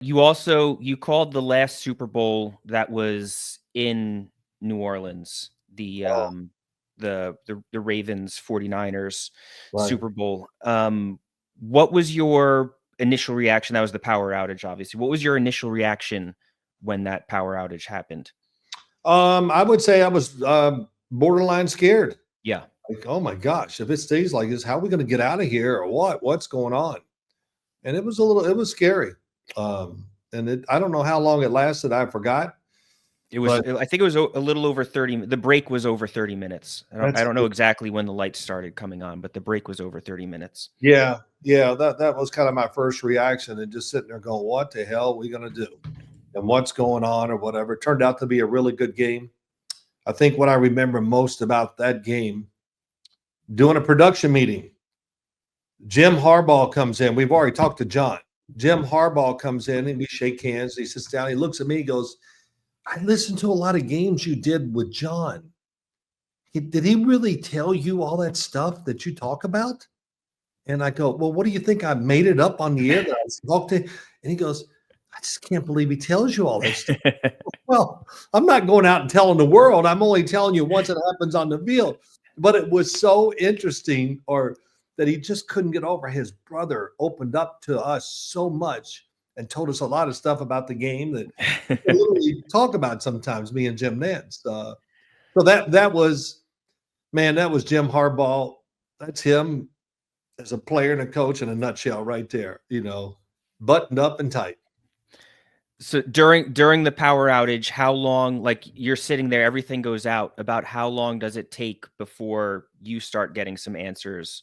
You called the last Super Bowl that was in New Orleans, Oh, the Ravens 49ers right. Super Bowl. What was your initial reaction? That was the power outage, obviously. What was your initial reaction when that power outage happened? I would say I was borderline scared. Yeah. Like, oh my gosh, if it stays like this, how are we going to get out of here or what? What's going on? And it was scary. And I don't know how long it lasted. I forgot, but I think it was a little over 30. The break was over 30 minutes. I that's, don't know exactly when the lights started coming on, but the break was over 30 minutes. yeah, yeah, that was kind of my first reaction, and just sitting there going, what the hell are we going to do? And what's going on or whatever. It turned out to be a really good game. I think what I remember most about that game, doing a production meeting, Jim Harbaugh comes in. We've already talked to John. Jim Harbaugh comes in and we shake hands. He sits down. He looks at me. He goes, I listened to a lot of games you did with John. Did he really tell you all that stuff that you talk about? And I go, well, what do you think? I made it up on the air that I talked to? And he goes, I just can't believe he tells you all that stuff. Well, I'm not going out and telling the world. I'm only telling you once it happens on the field. But it was so interesting, or that he just couldn't get over. His brother opened up to us so much and told us a lot of stuff about the game that we literally talk about sometimes, me and Jim Nance. So that was, man, that was Jim Harbaugh. That's him as a player and a coach in a nutshell right there, buttoned up and tight. So during the power outage, how long, like you're sitting there, everything goes out, about how long does it take before you start getting some answers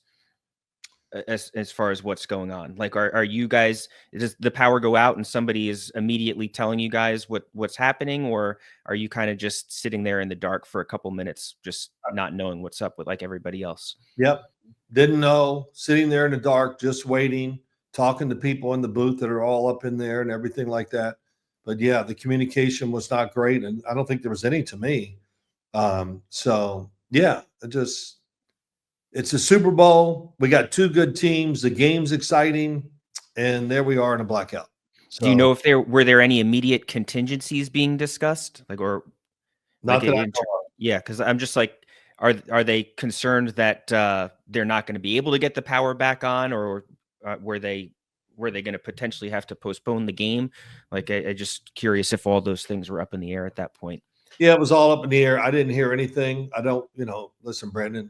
as far as what's going on? Like, are you guys, does the power go out and somebody is immediately telling you guys what's happening, or are you kind of just sitting there in the dark for a couple minutes, just not knowing what's up with like everybody else? Yep. Didn't know, sitting there in the dark, just waiting, talking to people in the booth that are all up in there and everything like that. But yeah, the communication was not great. And I don't think there was any to me. So yeah, it's a Super Bowl. We got two good teams. The game's exciting. And there we are in a blackout. Do you know So if were there any immediate contingencies being discussed? Like, or not like that I in, yeah, because I'm just like, are they concerned that they're not going to be able to get the power back on, or were they going to potentially have to postpone the game? Like, I just curious if all those things were up in the air at that point. Yeah, it was all up in the air. I didn't hear anything. I don't, listen, Brandon,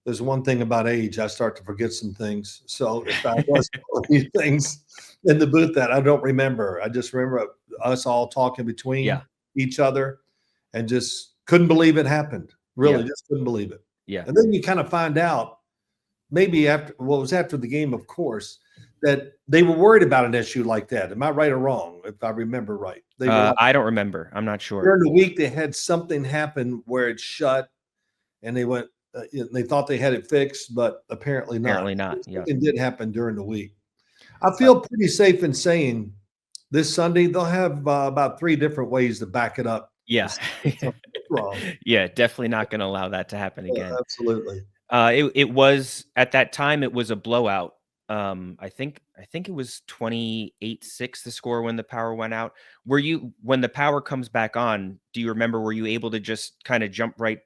there's one thing about age. I start to forget some things. So if I was telling you things in the booth that I don't remember, I just remember us all talking between Yeah, each other and just couldn't believe it happened. Really, yeah, just couldn't believe it. yeah. And then you kind of find out maybe after, well, it was after the game, of course, that they were worried about an issue like that. Am I right or wrong? If I remember right, they were like, I don't remember. I'm not sure. during the week they had something happen where it shut, and they went. They thought they had it fixed, but apparently not. Apparently not. Yeah. Something did happen during the week. I Uh, feel pretty safe in saying this Sunday they'll have about 3 different ways to back it up. yeah. If something's wrong. Yeah. Definitely not going to allow that to happen Yeah, again. absolutely. It was at that time. It was a blowout. I think it was 28-6 the score when the power went out. When the power comes back on? Do you remember? Were you able to just kind of jump right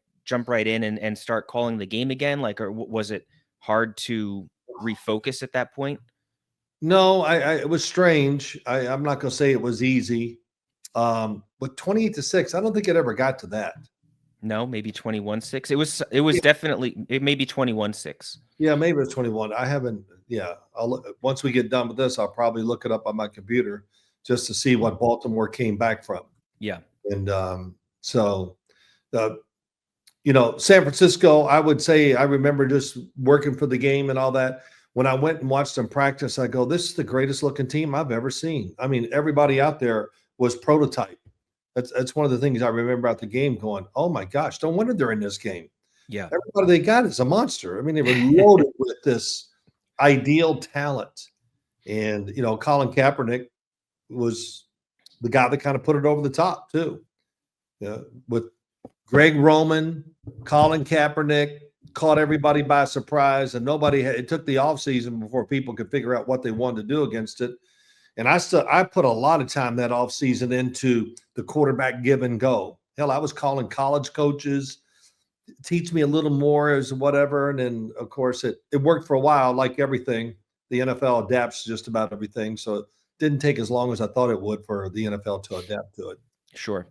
in and start calling the game again? Like, or was it hard to refocus at that point? No, it was strange. I'm not going to say it was easy. But 28-6, I don't think it ever got to that. No, maybe 21-6. It was Yeah, definitely, it may be 21-6. yeah, maybe it's 21. I haven't. Yeah, I'll look, once we get done with this, I'll probably look it up on my computer just to see what Baltimore came back from. Yeah. And so, uh, San Francisco, I would say I remember just working for the game and all that. When I went and watched them practice, I go, this is the greatest looking team I've ever seen. I mean, everybody out there was prototype. That's one of the things I remember about the game going, oh my gosh, no wonder they're in this game. Yeah. Everybody they got is a monster. I mean, they were loaded with this ideal talent. And, Colin Kaepernick was the guy that kind of put it over the top too. With Greg Roman, Colin Kaepernick caught everybody by surprise, and it took the offseason before people could figure out what they wanted to do against it. And I put a lot of time that off season into the quarterback give and go. Hell, I was calling college coaches, teach me a little more as whatever. And then of course it worked for a while, like everything. The NFL adapts to just about everything. So it didn't take as long as I thought it would for the NFL to adapt to it. Sure.